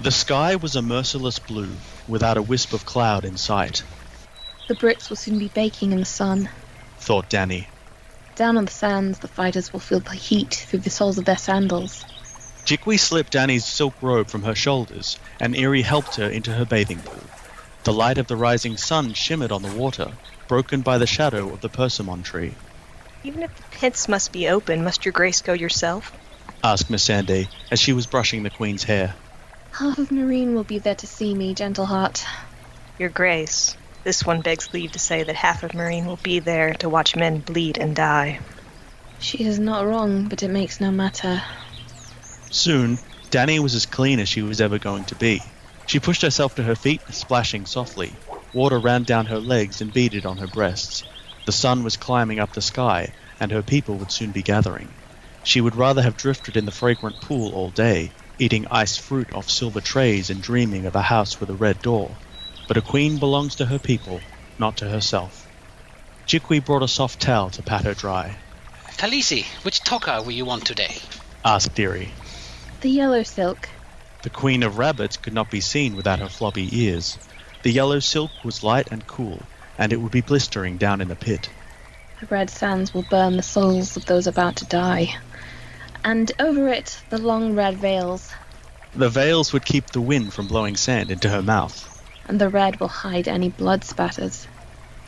The sky was a merciless blue, without a wisp of cloud in sight. The bricks will soon be baking in the sun, thought Dany. Down on the sands, the fighters will feel the heat through the soles of their sandals. Jikwi slipped Dany's silk robe from her shoulders, and Irri helped her into her bathing pool. The light of the rising sun shimmered on the water, broken by the shadow of the persimmon tree. Even if the pits must be open, must your grace go yourself? Asked Missandei, as she was brushing the queen's hair. Half of Meereen will be there to see me, gentle heart. Your grace, this one begs leave to say that half of Meereen will be there to watch men bleed and die. She is not wrong, but it makes no matter. Soon, Dany was as clean as she was ever going to be. She pushed herself to her feet, splashing softly. Water ran down her legs and beaded on her breasts. The sun was climbing up the sky, and her people would soon be gathering. She would rather have drifted in the fragrant pool all day, eating iced fruit off silver trays and dreaming of a house with a red door. But a queen belongs to her people, not to herself. Jikwi brought a soft towel to pat her dry. Khaleesi, which toka will you want today? Asked Irri. The yellow silk. The queen of rabbits could not be seen without her floppy ears. The yellow silk was light and cool, and it would be blistering down in the pit. The red sands will burn the souls of those about to die. And over it, the long red veils. The veils would keep the wind from blowing sand into her mouth. And the red will hide any blood spatters.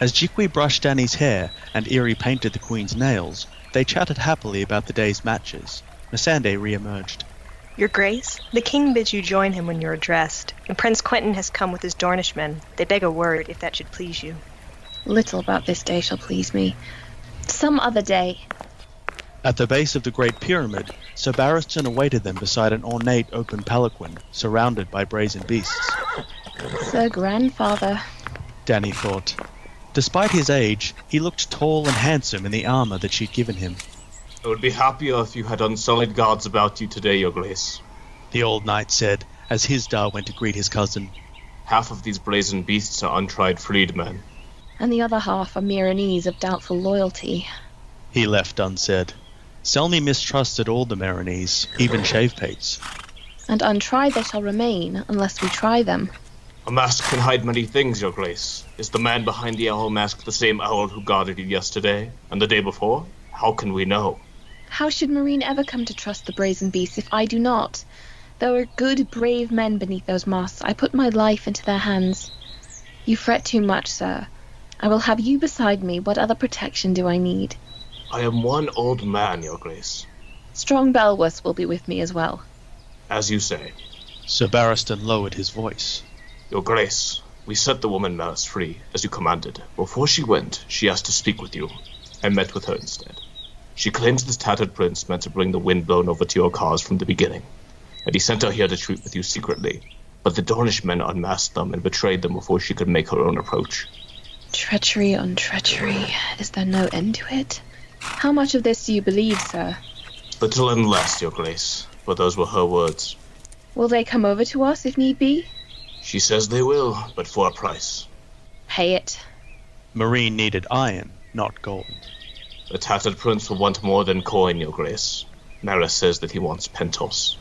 As Jikwi brushed Dany's hair and Irri painted the queen's nails, they chatted happily about the day's matches. Missandei re-emerged. Your grace, the king bids you join him when you're dressed, and Prince Quentyn has come with his Dornishmen. They beg a word, if that should please you. Little about this day shall please me. Some other day. At the base of the Great Pyramid, Sir Barristan awaited them beside an ornate open palanquin, surrounded by brazen beasts. Sir Grandfather, Dany thought. Despite his age, he looked tall and handsome in the armor that she'd given him. I would be happier if you had unsullied guards about you today, your grace, the old knight said, as Hisdar went to greet his cousin. Half of these brazen beasts are untried freedmen. And the other half are Meereenese of doubtful loyalty. He left unsaid. Selmy mistrusted all the Meereenese, even Shavepates. And untried they shall remain, unless we try them. A mask can hide many things, your grace. Is the man behind the owl mask the same owl who guarded you yesterday, and the day before? How can we know? How should Meereen ever come to trust the brazen beasts if I do not? There are good, brave men beneath those masks. I put my life into their hands. You fret too much, sir. I will have you beside me. What other protection do I need? I am one old man, your grace. Strong Belwas will be with me as well. As you say. Sir Barristan lowered his voice. Your grace, we set the woman Maris free, as you commanded. Before she went, she asked to speak with you. I met with her instead. She claims this tattered prince meant to bring the wind blown over to your cause from the beginning, and he sent her here to treat with you secretly. But the Dornish men unmasked them and betrayed them before she could make her own approach. Treachery on treachery. Is there no end to it? How much of this do you believe, sir? Little and less, your grace, but those were her words. Will they come over to us if need be? She says they will, but for a price. Pay it. Meereen needed iron, not gold. The tattered prince will want more than coin, your grace. Maris says that he wants Pentos.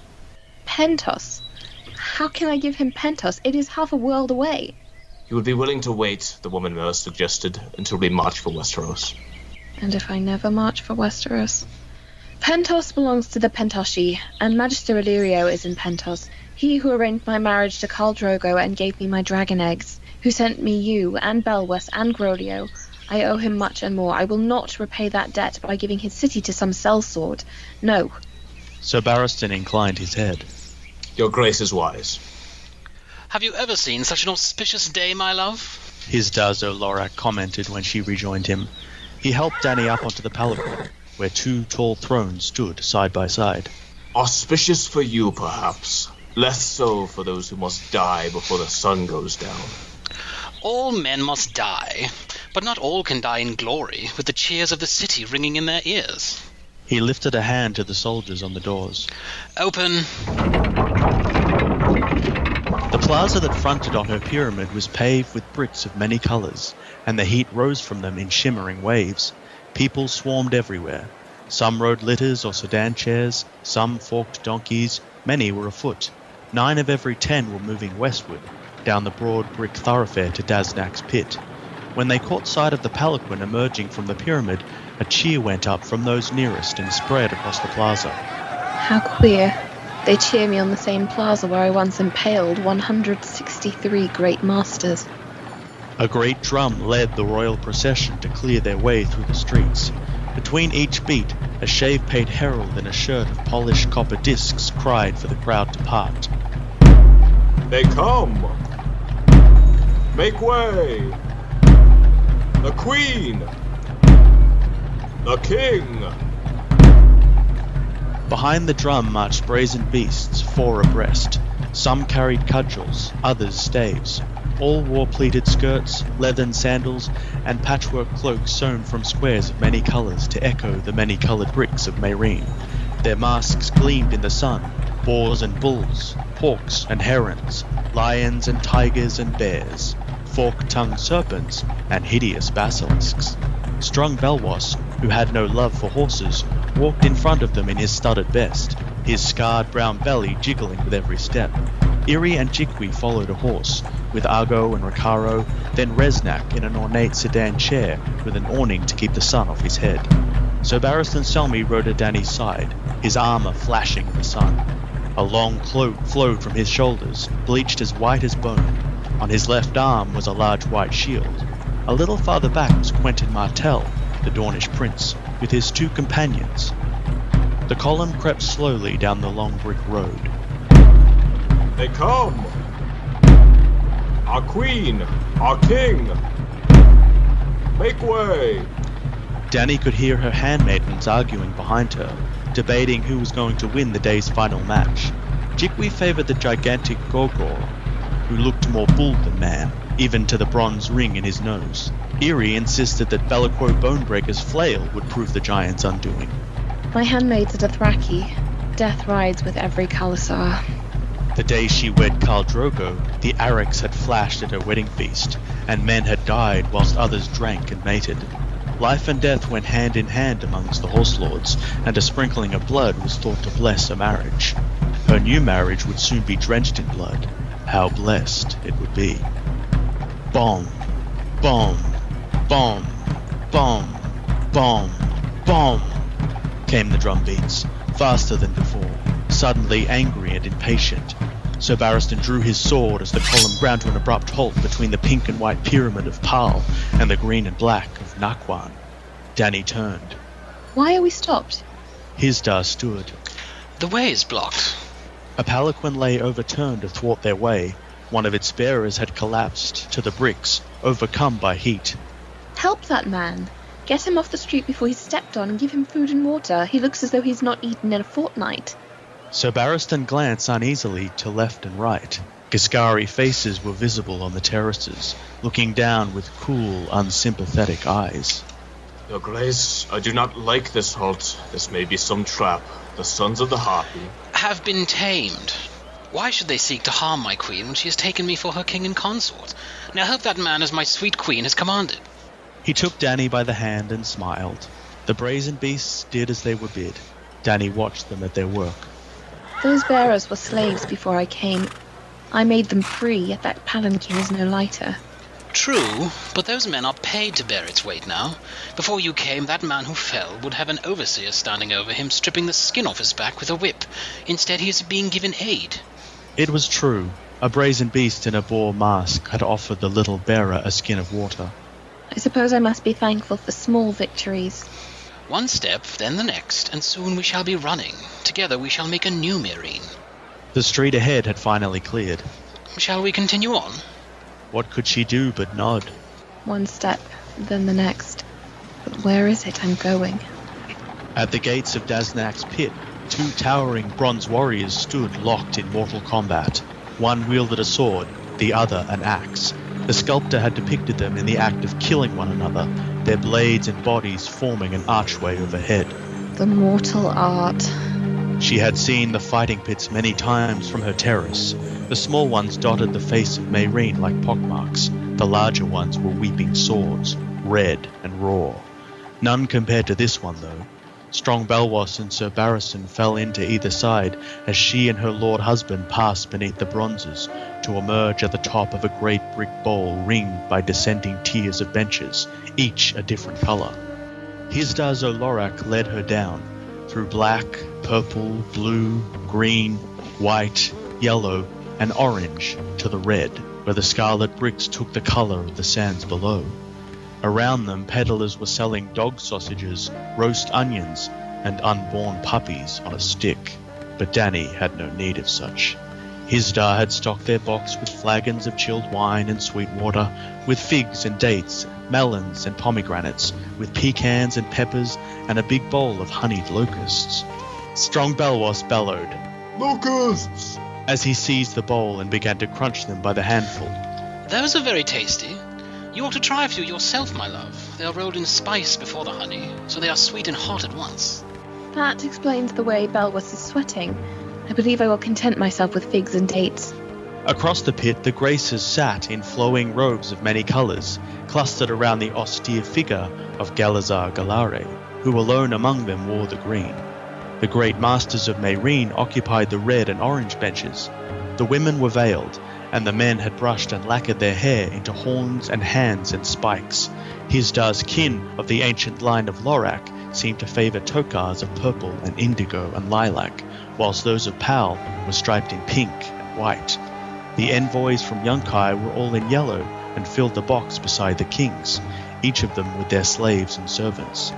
Pentos? How can I give him Pentos? It is half a world away. He would be willing to wait, the woman Maris suggested, until we march for Westeros. And if I never march for Westeros? Pentos belongs to the Pentoshi, and Magister Illyrio is in Pentos. He who arranged my marriage to Khal Drogo and gave me my dragon eggs, who sent me you, and Belwas, and Grodio. I owe him much and more. I will not repay that debt by giving his city to some sellsword. No. Sir Barristan inclined his head. Your grace is wise. Have you ever seen such an auspicious day, my love? Hisdar zo Lorak commented when she rejoined him. He helped Dany up onto the palanquin, where two tall thrones stood side by side. Auspicious for you, perhaps. Less so for those who must die before the sun goes down. All men must die, but not all can die in glory, with the cheers of the city ringing in their ears. He lifted a hand to the soldiers on the doors. Open. The plaza that fronted on her pyramid was paved with bricks of many colors, and the heat rose from them in shimmering waves. People swarmed everywhere. Some rode litters or sedan chairs, some forked donkeys, many were afoot. 9 of every 10 were moving westward, down the broad brick thoroughfare to Daznak's pit. When they caught sight of the palanquin emerging from the pyramid, a cheer went up from those nearest and spread across the plaza. How queer. They cheer me on the same plaza where I once impaled 163 great masters. A great drum led the royal procession to clear their way through the streets. Between each beat, a shave-paid herald in a shirt of polished copper discs cried for the crowd to part. They come! Make way! The Queen! The King! Behind the drum marched brazen beasts, 4 abreast. Some carried cudgels, others staves. All wore pleated skirts, leathern sandals, and patchwork cloaks sewn from squares of many colours to echo the many-coloured bricks of Meereen. Their masks gleamed in the sun, boars and bulls, hawks and herons, lions and tigers and bears, fork-tongued serpents, and hideous basilisks. Strong Belwas, who had no love for horses, walked in front of them in his studded vest, his scarred brown belly jiggling with every step. Iri and Jikwi followed a horse, with Argo and Ricaro, then Resnak in an ornate sedan chair with an awning to keep the sun off his head. So Barristan Selmy rode at Dany's side, his armour flashing in the sun. A long cloak flowed from his shoulders, bleached as white as bone. On his left arm was a large white shield. A little farther back was Quentyn Martell, the Dornish prince, with his 2 companions. The column crept slowly down the long brick road. They come! Our Queen! Our King! Make way! Dany could hear her handmaidens arguing behind her, debating who was going to win the day's final match. Jikwi favoured the gigantic Gorgor, who looked more bull than man, even to the bronze ring in his nose. Iri insisted that Bellaquo Bonebreaker's flail would prove the giant's undoing. My handmaid's a Dothraki. Death rides with every Khalasar. The day she wed Khal Drogo, the Arrax had flashed at her wedding feast, and men had died whilst others drank and mated. Life and death went hand in hand amongst the Horse Lords, and a sprinkling of blood was thought to bless a marriage. Her new marriage would soon be drenched in blood. How blessed it would be. Bomb, bomb, bomb, bomb, bomb, bomb, came the drum beats, faster than before, suddenly angry and impatient. Sir Barristan drew his sword as the column ground to an abrupt halt between the pink and white pyramid of Pal and the green and black of Nakwan. Dany turned. Why are we stopped? Hizdar stood. The way is blocked. A palanquin lay overturned athwart their way. One of its bearers had collapsed to the bricks, overcome by heat. Help that man. Get him off the street before he's stepped on and give him food and water. He looks as though he's not eaten in a fortnight. Sir Barristan glanced uneasily to left and right. Giscari faces were visible on the terraces, looking down with cool, unsympathetic eyes. Your Grace, I do not like this halt. This may be some trap. The sons of the Harpy Have been tamed. Why should they seek to harm my queen when she has taken me for her king and consort? Now help that man as my sweet queen has commanded. He took Dany by the hand and smiled. The brazen beasts did as they were bid. Dany watched them at their work. Those bearers were slaves before I came. I made them free, yet that palanquin is no lighter. True, but those men are paid to bear its weight now. Before you came, that man who fell would have an overseer standing over him, stripping the skin off his back with a whip. Instead, he is being given aid. It was true. A brazen beast in a boar mask had offered the little bearer a skin of water. I suppose I must be thankful for small victories. One step, then the next, and soon we shall be running. Together we shall make a new Meereen. The street ahead had finally cleared. Shall we continue on? What could she do but nod? One step, then the next. But where is it I'm going? At the gates of Daznak's pit, 2 towering bronze warriors stood locked in mortal combat. One wielded a sword, the other an axe. The sculptor had depicted them in the act of killing one another, their blades and bodies forming an archway overhead. The mortal art. She had seen the fighting pits many times from her terrace. The small ones dotted the face of Meereen like pockmarks. The larger ones were weeping swords, red and raw. None compared to this one, though. Strong Belwas and Sir Barristan fell into either side as she and her lord husband passed beneath the bronzes to emerge at the top of a great brick bowl ringed by descending tiers of benches, each a different colour. Hisdar zo Lorak led her down, through black, purple, blue, green, white, yellow, and orange to the red, where the scarlet bricks took the colour of the sands below. Around them, peddlers were selling dog sausages, roast onions, and unborn puppies on a stick, but Dany had no need of such. Hisdar had stocked their box with flagons of chilled wine and sweet water, with figs and dates, melons and pomegranates, with pecans and peppers, and a big bowl of honeyed locusts. Strong Belwas bellowed, Locusts! as he seized the bowl and began to crunch them by the handful. Those are very tasty. You ought to try a few yourself, my love. They are rolled in spice before the honey, so they are sweet and hot at once. That explains the way Belwas is sweating. I believe I will content myself with figs and dates. Across the pit, the Graces sat in flowing robes of many colours, clustered around the austere figure of Galazar Galare, who alone among them wore the green. The great masters of Meereen occupied the red and orange benches. The women were veiled, and the men had brushed and lacquered their hair into horns and hands and spikes. Hisdar's kin of the ancient line of Lorak seemed to favour tokars of purple and indigo and lilac, whilst those of Pal were striped in pink and white. The envoys from Yunkai were all in yellow and filled the box beside the kings, each of them with their slaves and servants.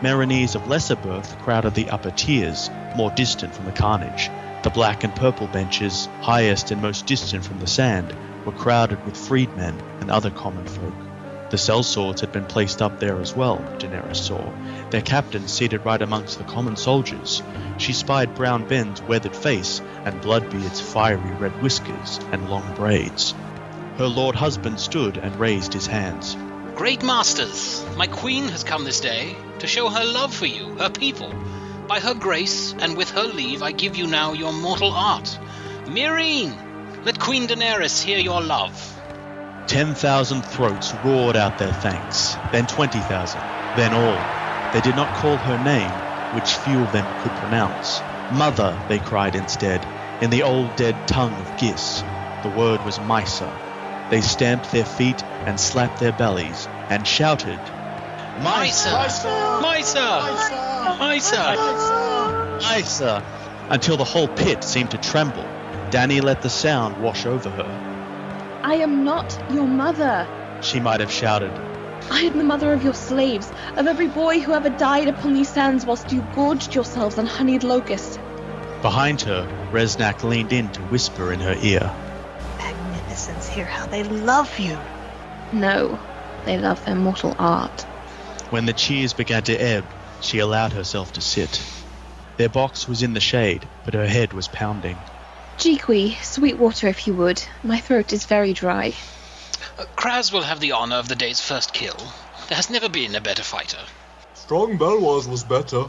Meereenese of lesser birth crowded the upper tiers, more distant from the carnage. The black and purple benches, highest and most distant from the sand, were crowded with freedmen and other common folk. The sellswords had been placed up there as well, Daenerys saw, their captain seated right amongst the common soldiers. She spied Brown Ben's weathered face and Bloodbeard's fiery red whiskers and long braids. Her lord husband stood and raised his hands. Great masters, my queen has come this day to show her love for you, her people. By her grace, and with her leave, I give you now your mortal art. Meereen, let Queen Daenerys hear your love. 10,000 throats roared out their thanks, then 20,000, then all. They did not call her name, which few of them could pronounce. Mother, they cried instead, in the old dead tongue of Gis. The word was Mysa. They stamped their feet and slapped their bellies, and shouted, Mysa! Mysa! Mysa! Mysa! Mysa! Until the whole pit seemed to tremble. Dany let the sound wash over her. I am not your mother, she might have shouted. I am the mother of your slaves, of every boy who ever died upon these sands whilst you gorged yourselves on honeyed locusts. Behind her, Resnak leaned in to whisper in her ear. Magnificence, hear how they love you. No, they love their mortal art. When the cheers began to ebb, she allowed herself to sit. Their box was in the shade, but her head was pounding. Jiqui, sweet water if you would. My throat is very dry. Kraz will have the honor of the day's first kill. There has never been a better fighter. Strong Belwas was better.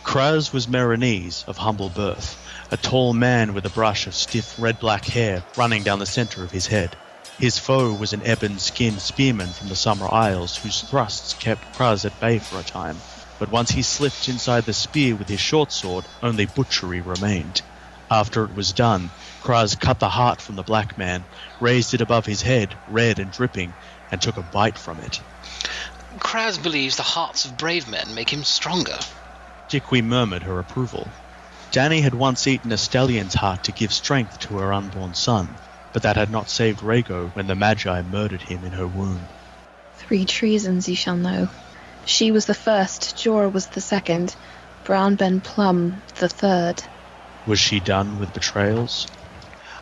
Kraz was Meereenese, of humble birth, a tall man with a brush of stiff red-black hair running down the centre of his head. His foe was an ebon-skinned spearman from the Summer Isles whose thrusts kept Kraz at bay for a time, but once he slipped inside the spear with his short sword, only butchery remained. After it was done, Kraz cut the heart from the black man, raised it above his head, red and dripping, and took a bite from it. Kraz believes the hearts of brave men make him stronger. Jiqui murmured her approval. Dany had once eaten a stallion's heart to give strength to her unborn son, but that had not saved Rhaego when the Magi murdered him in her womb. 3 treasons you shall know. She was the first, Jorah was the second, Brown Ben Plum the third. Was she done with betrayals?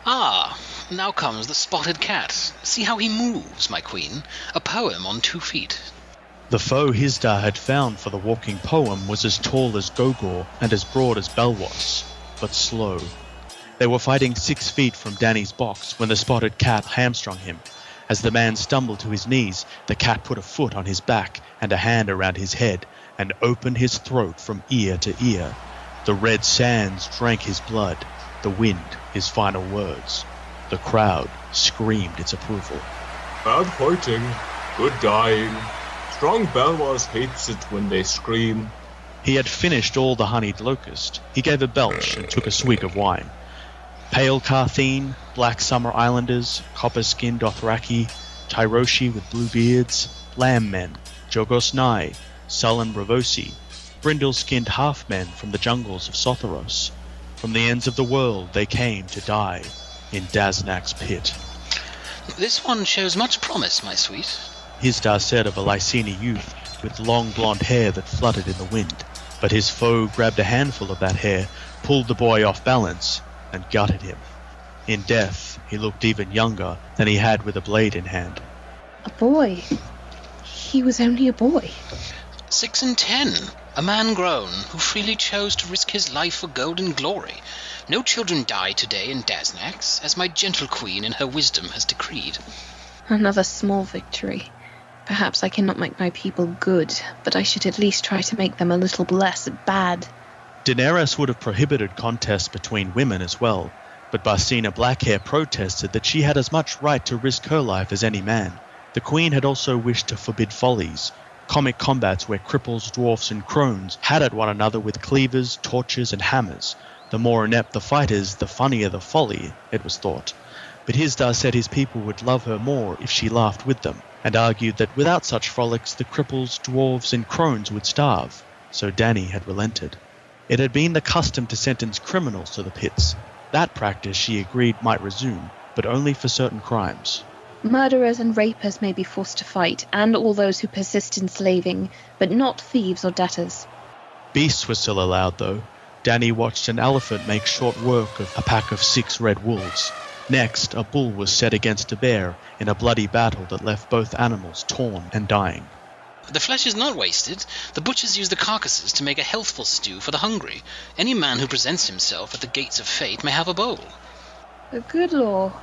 Ah, now comes the spotted cat. See how he moves, my queen. A poem on 2 feet. The foe Hisdar had found for the walking poem was as tall as Gogor and as broad as Belwas, but slow. They were fighting 6 feet from Dany's box when the spotted cat hamstrung him. As the man stumbled to his knees, the cat put a foot on his back and a hand around his head and opened his throat from ear to ear. The red sands drank his blood, the wind his final words. The crowd screamed its approval. Bad fighting, good dying. Strong Belwas hates it when they scream. He had finished all the honeyed locust. He gave a belch and took a swig of wine. Pale Carthene, black summer islanders, copper-skinned Dothraki, Tyroshi with blue beards, lamb men, Jogosnai, sullen Ravosi, brindle-skinned half-men from the jungles of Sotheros. From the ends of the world they came to die in Daznak's pit. This one shows much promise, my sweet. Hisdar said of a Lyseni youth with long blonde hair that fluttered in the wind. But his foe grabbed a handful of that hair, pulled the boy off balance, and gutted him. In death, he looked even younger than he had with a blade in hand. A boy? He was only a boy. 6 and 10. A man grown, who freely chose to risk his life for gold and glory. No children die today in Daznax, as my gentle queen in her wisdom has decreed. Another small victory. Perhaps I cannot make my people good, but I should at least try to make them a little less bad. Daenerys would have prohibited contests between women as well, but Barcena Blackhair protested that she had as much right to risk her life as any man. The queen had also wished to forbid follies, comic combats where cripples, dwarfs and crones had at one another with cleavers, torches and hammers. The more inept the fighters, the funnier the folly, it was thought. But Hisdar said his people would love her more if she laughed with them, and argued that without such frolics the cripples, dwarves and crones would starve. So Dany had relented. It had been the custom to sentence criminals to the pits. That practice she agreed might resume, but only for certain crimes. Murderers and rapers may be forced to fight, and all those who persist in slaving, but not thieves or debtors. Beasts were still allowed, though. Dany watched an elephant make short work of a pack of 6 red wolves. Next, a bull was set against a bear in a bloody battle that left both animals torn and dying. The flesh is not wasted. The butchers use the carcasses to make a healthful stew for the hungry. Any man who presents himself at the gates of fate may have a bowl. A good law.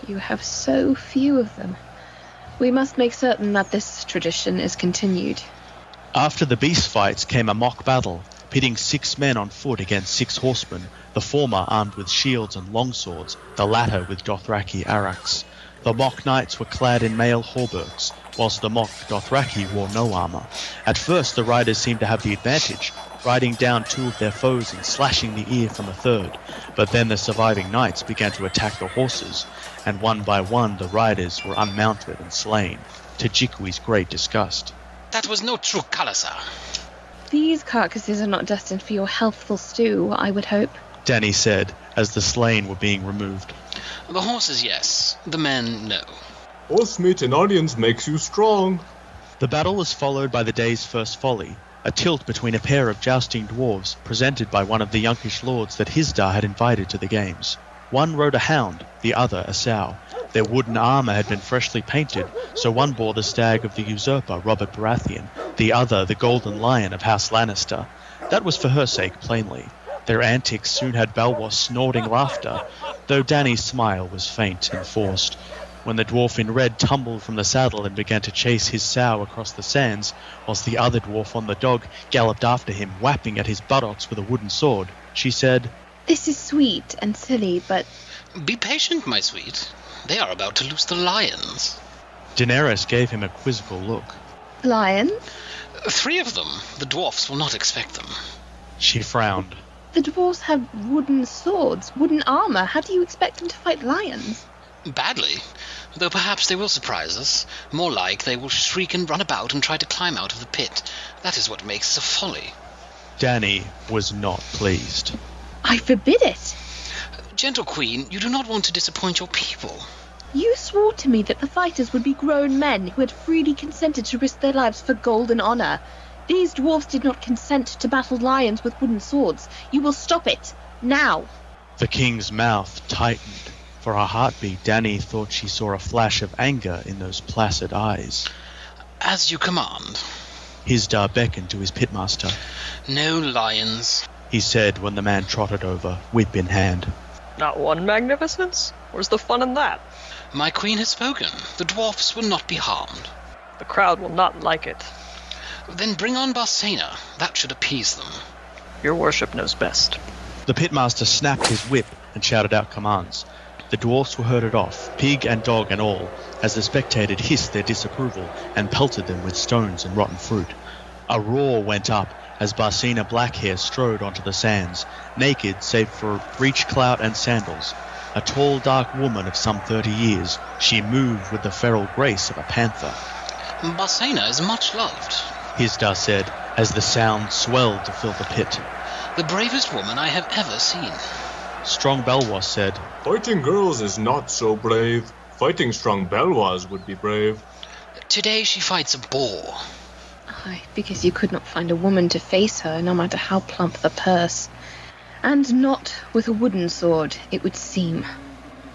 You have so few of them. We must make certain that this tradition is continued. After the beast fights came a mock battle, pitting 6 men on foot against 6 horsemen, the former armed with shields and longswords, the latter with Dothraki araks. The mock knights were clad in mail hauberks, whilst the mock Dothraki wore no armour. At first the riders seemed to have the advantage, riding down 2 of their foes and slashing the ear from a third. But then the surviving knights began to attack the horses, and one by one the riders were unmounted and slain, to Jikui's great disgust. That was no true Khalasar. These carcasses are not destined for your healthful stew, I would hope. Dany said, as the slain were being removed. The horses, yes. The men, no. Horse meat and onions makes you strong. The battle was followed by the day's first folly, a tilt between a pair of jousting dwarves presented by one of the younkish lords that Hisdar had invited to the games. One rode a hound, the other a sow. Their wooden armour had been freshly painted, so one bore the stag of the usurper Robert Baratheon, the other the golden lion of House Lannister. That was for her sake, plainly. Their antics soon had Balwas snorting laughter, though Dany's smile was faint and forced. When the dwarf in red tumbled from the saddle and began to chase his sow across the sands, whilst the other dwarf on the dog galloped after him, whapping at his buttocks with a wooden sword, she said, This is sweet and silly, but... Be patient, my sweet. They are about to loose the lions. Daenerys gave him a quizzical look. Lions? 3 of them. The dwarfs will not expect them. She frowned. The dwarves have wooden swords, wooden armour. How do you expect them to fight lions? Badly. Though perhaps they will surprise us. More like they will shriek and run about and try to climb out of the pit. That is what makes it a folly. Dany was not pleased. I forbid it. Gentle queen, you do not want to disappoint your people. You swore to me that the fighters would be grown men who had freely consented to risk their lives for gold and honour. These dwarves did not consent to battle lions with wooden swords. You will stop it. Now. The king's mouth tightened. For a heartbeat, Dany thought she saw a flash of anger in those placid eyes. As you command. Hisdar beckoned to his pitmaster. No lions, he said when the man trotted over, whip in hand. Not one magnificence? Where's the fun in that? My queen has spoken. The dwarfs will not be harmed. The crowd will not like it. Then bring on Barcena. That should appease them. Your worship knows best. The pitmaster snapped his whip and shouted out commands. The dwarfs were herded off, pig and dog and all, as the spectators hissed their disapproval and pelted them with stones and rotten fruit. A roar went up, as Barcena Blackhair strode onto the sands, naked save for breech clout and sandals. A tall, dark woman of some 30 years, she moved with the feral grace of a panther. Barcena is much loved, Hisdar said, as the sound swelled to fill the pit. the bravest woman I have ever seen. Strong Belwas said, Fighting girls is not so brave. Fighting strong Belwas would be brave. Today she fights a boar. Aye, because you could not find a woman to face her, no matter how plump the purse. And not with a wooden sword, it would seem.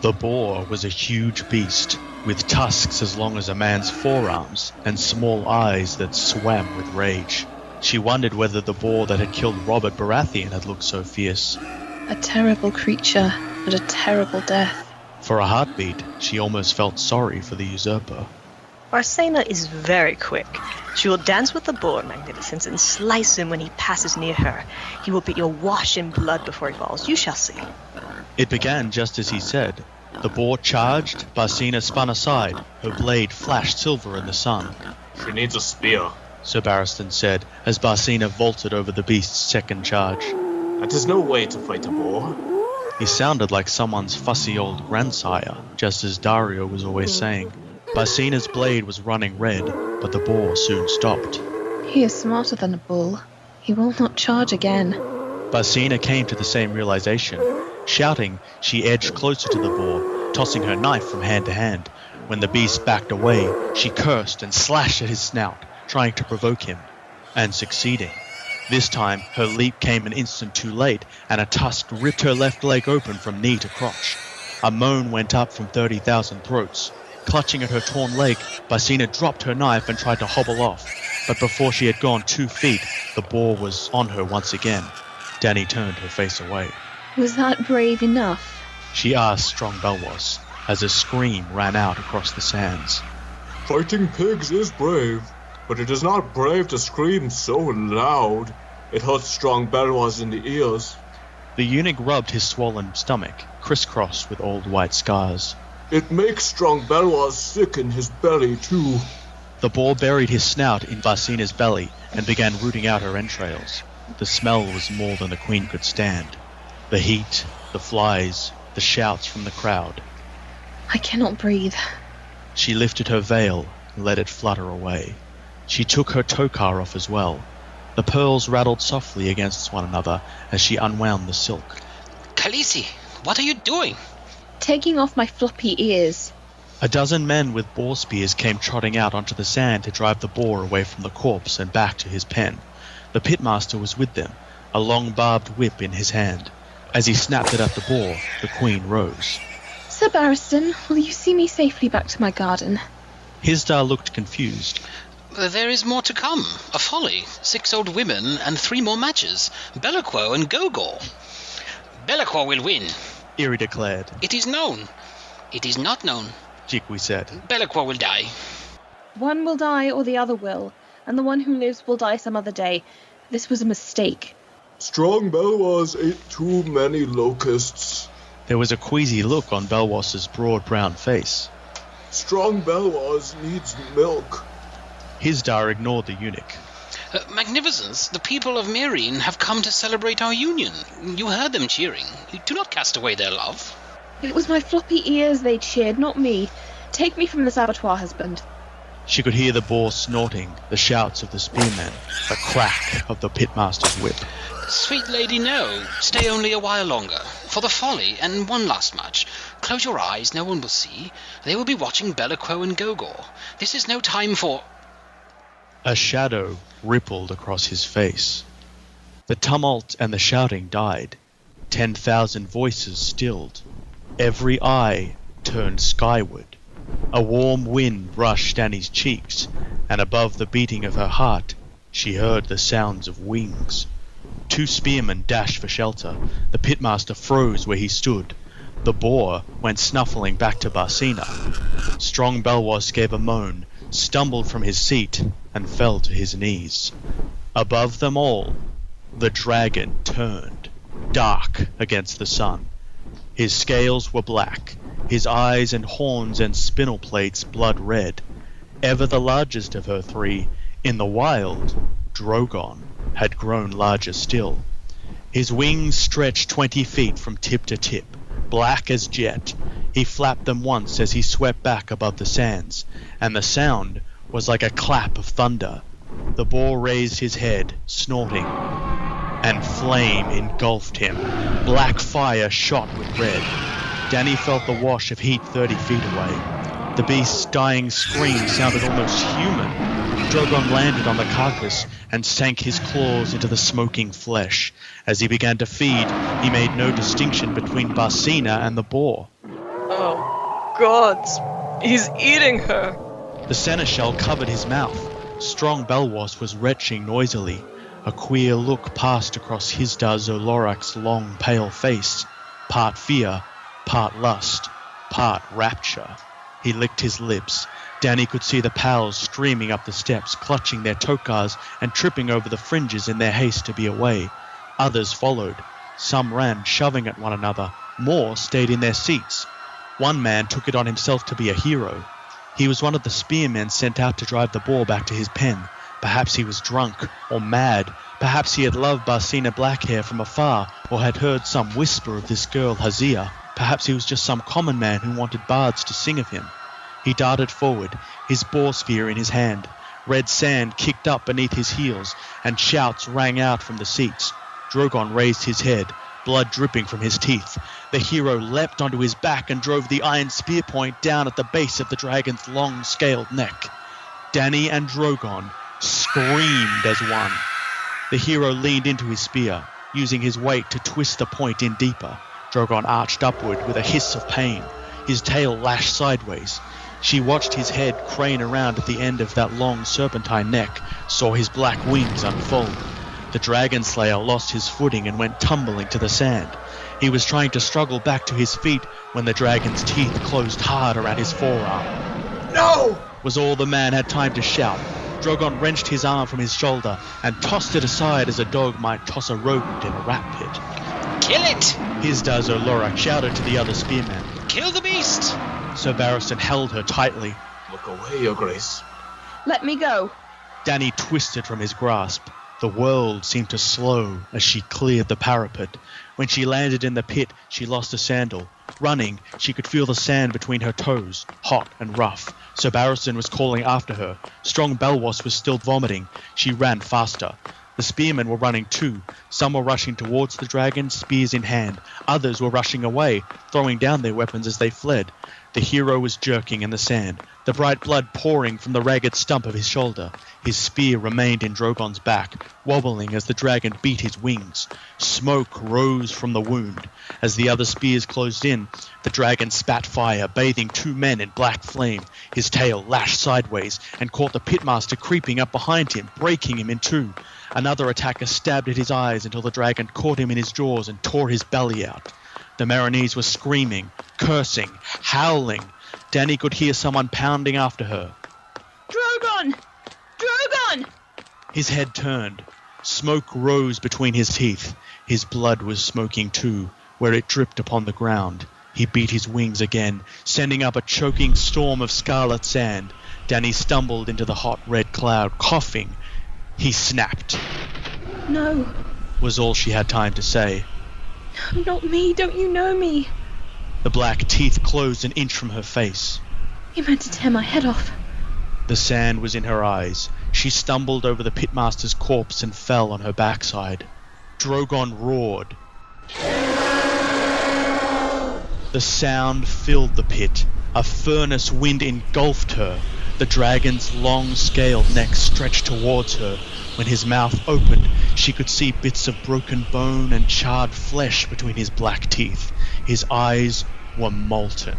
The boar was a huge beast, with tusks as long as a man's forearms and small eyes that swam with rage. She wondered whether the boar that had killed Robert Baratheon had looked so fierce. A terrible creature, and a terrible death. For a heartbeat, she almost felt sorry for the usurper. Barcena is very quick. She will dance with the boar, Magnificence, and slice him when he passes near her. He will be awash in blood before he falls. You shall see. It began just as he said. The boar charged, Barcena spun aside, her blade flashed silver in the sun. She needs a spear. Sir Barristan said, as Barcena vaulted over the beast's second charge. That is no way to fight a boar. He sounded like someone's fussy old grandsire, just as Dario was always saying. Barcena's blade was running red, but the boar soon stopped. He is smarter than a bull. He will not charge again. Barcena came to the same realization. Shouting, she edged closer to the boar, tossing her knife from hand to hand. When the beast backed away, she cursed and slashed at his snout, trying to provoke him, and succeeding. This time, her leap came an instant too late, and a tusk ripped her left leg open from knee to crotch. A moan went up from 30,000 throats. Clutching at her torn leg, Barcena dropped her knife and tried to hobble off, but before she had gone 2 feet, the boar was on her once again. Dany turned her face away. Was that brave enough? She asked Strong Belwas, as a scream ran out across the sands. Fighting pigs is brave, but it is not brave to scream so loud. It hurts strong Belwas in the ears. The eunuch rubbed his swollen stomach, crisscrossed with old white scars. It makes strong Belwas sick in his belly, too. The boar buried his snout in Barcena's belly and began rooting out her entrails. The smell was more than the queen could stand. The heat, the flies, the shouts from the crowd. I cannot breathe. She lifted her veil and let it flutter away. She took her tokar off as well. The pearls rattled softly against one another as she unwound the silk. Khaleesi, what are you doing? Taking off my floppy ears. A dozen men with boar spears came trotting out onto the sand to drive the boar away from the corpse and back to his pen. The pitmaster was with them, a long barbed whip in his hand. As he snapped it at the boar, the queen rose. Sir Barristan, will you see me safely back to my garden? Hisdar looked confused. There is more to come. A folly, 6 old women, and 3 more matches. Be'lakor and Gogor. Be'lakor will win. Iri declared. It is known. It is not known. Jikwi said. Be'lakor will die. One will die or the other will, and the one who lives will die some other day. This was a mistake. Strong Belwas ate too many locusts. There was a queasy look on Belwas's broad brown face. Strong Belwas needs milk. Hisdar ignored the eunuch. Magnificence, the people of Meereen have come to celebrate our union. You heard them cheering. Do not cast away their love. It was my floppy ears they cheered, not me. Take me from this abattoir, husband. She could hear the boar snorting, the shouts of the spearmen, the crack of the pitmaster's whip. Sweet lady, no. Stay only a while longer. For the folly, and one last match. Close your eyes, no one will see. They will be watching Be'lakor and Gogor. This is no time for... A shadow rippled across his face. The tumult and the shouting died. 10,000 voices stilled. Every eye turned skyward. A warm wind brushed Dany's cheeks, and above the beating of her heart, she heard the sounds of wings. 2 spearmen dashed for shelter. The pitmaster froze where he stood. The boar went snuffling back to Barcena. Strong Belwas gave a moan, stumbled from his seat, and fell to his knees. Above them all, the dragon turned, dark against the sun. His scales were black, his eyes and horns and spinal plates blood red. Ever the largest of her 3, in the wild, Drogon. had grown larger still. His wings stretched 20 feet from tip to tip, black as jet. He flapped them once as he swept back above the sands, and the sound was like a clap of thunder. The boar raised his head, snorting, and flame engulfed him. Black fire shot with red. Dany felt the wash of heat 30 feet away. The beast's dying scream sounded almost human. Drogon landed on the carcass and sank his claws into the smoking flesh. As he began to feed, he made no distinction between Barcena and the boar. Oh, gods, he's eating her. The seneschal covered his mouth. Strong Belwas was retching noisily. A queer look passed across Hisdar zo Lorak's long, pale face. Part fear, part lust, part rapture. He licked his lips. Dany could see the pals streaming up the steps, clutching their tokars and tripping over the fringes in their haste to be away. Others followed. Some ran, shoving at one another. More stayed in their seats. One man took it on himself to be a hero. He was one of the spearmen sent out to drive the boar back to his pen. Perhaps he was drunk or mad. Perhaps he had loved Barcena Blackhair from afar, or had heard some whisper of this girl Hazia. Perhaps he was just some common man who wanted bards to sing of him. He darted forward, his boar spear in his hand. Red sand kicked up beneath his heels, and shouts rang out from the seats. Drogon raised his head, blood dripping from his teeth. The hero leapt onto his back and drove the iron spear point down at the base of the dragon's long, scaled neck. Dany and Drogon screamed as one. The hero leaned into his spear, using his weight to twist the point in deeper. Drogon arched upward with a hiss of pain. His tail lashed sideways. She watched his head crane around at the end of that long serpentine neck, saw his black wings unfold. The dragon slayer lost his footing and went tumbling to the sand. He was trying to struggle back to his feet when the dragon's teeth closed hard around his forearm. No! Was all the man had time to shout. Drogon wrenched his arm from his shoulder and tossed it aside as a dog might toss a rodent in a rat pit. Kill it! Hisdar zo Lorak shouted to the other spearmen. Kill the beast! Sir Barristan held her tightly. Look away, Your Grace. Let me go. Dany twisted from his grasp. The world seemed to slow as she cleared the parapet. When she landed in the pit, she lost a sandal. Running, she could feel the sand between her toes, hot and rough. Sir Barristan was calling after her. Strong Belwas was still vomiting. She ran faster. The spearmen were running too. Some were rushing towards the dragon, spears in hand. Others were rushing away, throwing down their weapons as they fled. The hero was jerking in the sand, the bright blood pouring from the ragged stump of his shoulder. His spear remained in Drogon's back, wobbling as the dragon beat his wings. Smoke rose from the wound. As the other spears closed in, the dragon spat fire, bathing two men in black flame. His tail lashed sideways and caught the pitmaster creeping up behind him, breaking him in two. Another attacker stabbed at his eyes until the dragon caught him in his jaws and tore his belly out. The Marinese were screaming, cursing, howling. Dany could hear someone pounding after her. Drogon! Drogon! His head turned. Smoke rose between his teeth. His blood was smoking too, where it dripped upon the ground. He beat his wings again, sending up a choking storm of scarlet sand. Dany stumbled into the hot red cloud, coughing. He snapped. No. Was all she had time to say. No, not me. Don't you know me? The black teeth closed an inch from her face. You meant to tear my head off. The sand was in her eyes. She stumbled over the pitmaster's corpse and fell on her backside. Drogon roared. The sound filled the pit. A furnace wind engulfed her. The dragon's long scaled neck stretched towards her. When his mouth opened, she could see bits of broken bone and charred flesh between his black teeth. His eyes were molten.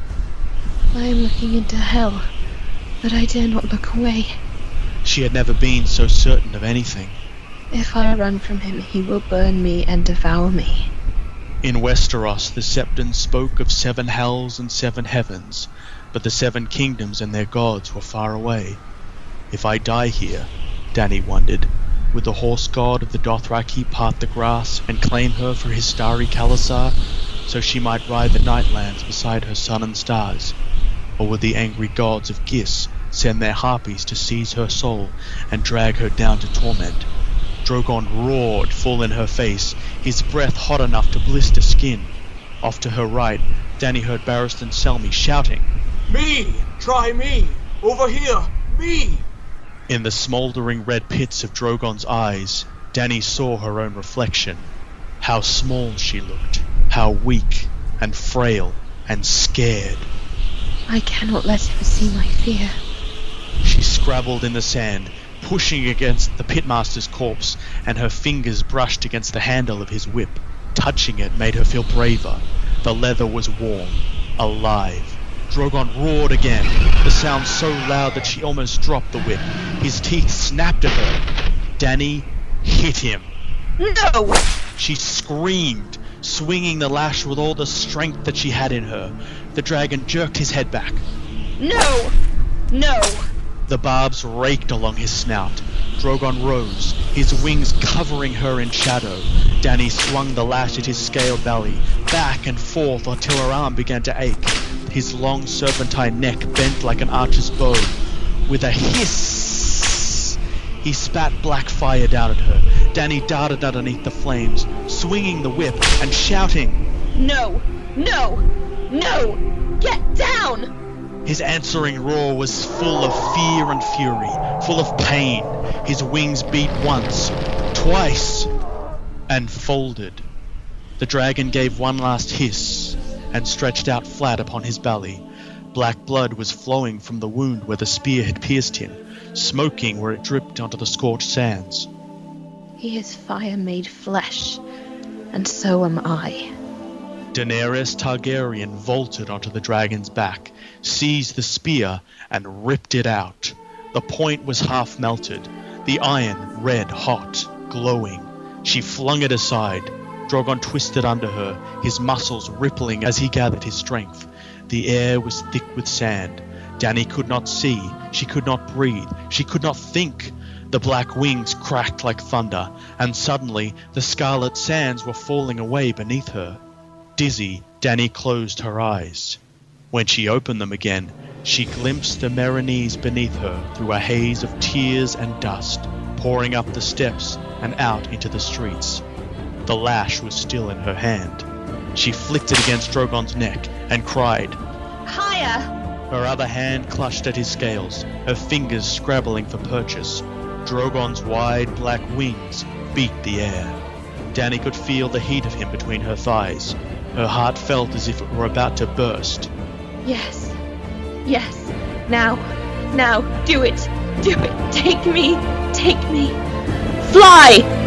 I am looking into hell, but I dare not look away. She had never been so certain of anything. If I run from him, he will burn me and devour me. In Westeros, the Septon spoke of 7 hells and 7 heavens, but the 7 kingdoms and their gods were far away. If I die here, Dany wondered, would the horse god of the Dothraki part the grass and claim her for his starry Khalasar, so she might ride the nightlands beside her sun and stars? Or would the angry gods of Gis send their harpies to seize her soul and drag her down to torment? Drogon roared full in her face, his breath hot enough to blister skin. Off to her right, Dany heard Barristan Selmy shouting, Me! Try me! Over here! Me! In the smouldering red pits of Drogon's eyes, Dany saw her own reflection. How small she looked, how weak and frail and scared. I cannot let him see my fear. She scrabbled in the sand, pushing against the pitmaster's corpse, and her fingers brushed against the handle of his whip. Touching it made her feel braver. The leather was warm, alive. Drogon roared again, the sound so loud that she almost dropped the whip. His teeth snapped at her. Dany hit him. No! She screamed, swinging the lash with all the strength that she had in her. The dragon jerked his head back. No! No! The barbs raked along his snout. Drogon rose, his wings covering her in shadow. Dany swung the lash at his scaled belly, back and forth until her arm began to ache. His long serpentine neck bent like an archer's bow. With a hiss, he spat black fire down at her. Dany darted underneath the flames, swinging the whip and shouting, No! No! No! Get down! His answering roar was full of fear and fury, full of pain. His wings beat once, twice, and folded. The dragon gave one last hiss and stretched out flat upon his belly. Black blood was flowing from the wound where the spear had pierced him, smoking where it dripped onto the scorched sands. He is fire made flesh, and so am I. Daenerys Targaryen vaulted onto the dragon's back, seized the spear, and ripped it out. The point was half melted, the iron red hot, glowing. She flung it aside. Drogon twisted under her, his muscles rippling as he gathered his strength. The air was thick with sand. Dany could not see, she could not breathe, she could not think. The black wings cracked like thunder, and suddenly the scarlet sands were falling away beneath her. Dizzy, Dany closed her eyes. When she opened them again, she glimpsed the Meereenese beneath her through a haze of tears and dust, pouring up the steps and out into the streets. The lash was still in her hand. She flicked it against Drogon's neck and cried, Higher! Her other hand clutched at his scales, her fingers scrabbling for purchase. Drogon's wide black wings beat the air. Dany could feel the heat of him between her thighs. Her heart felt as if it were about to burst. Yes. Yes. Now. Now. Do it. Do it. Take me. Take me. Fly!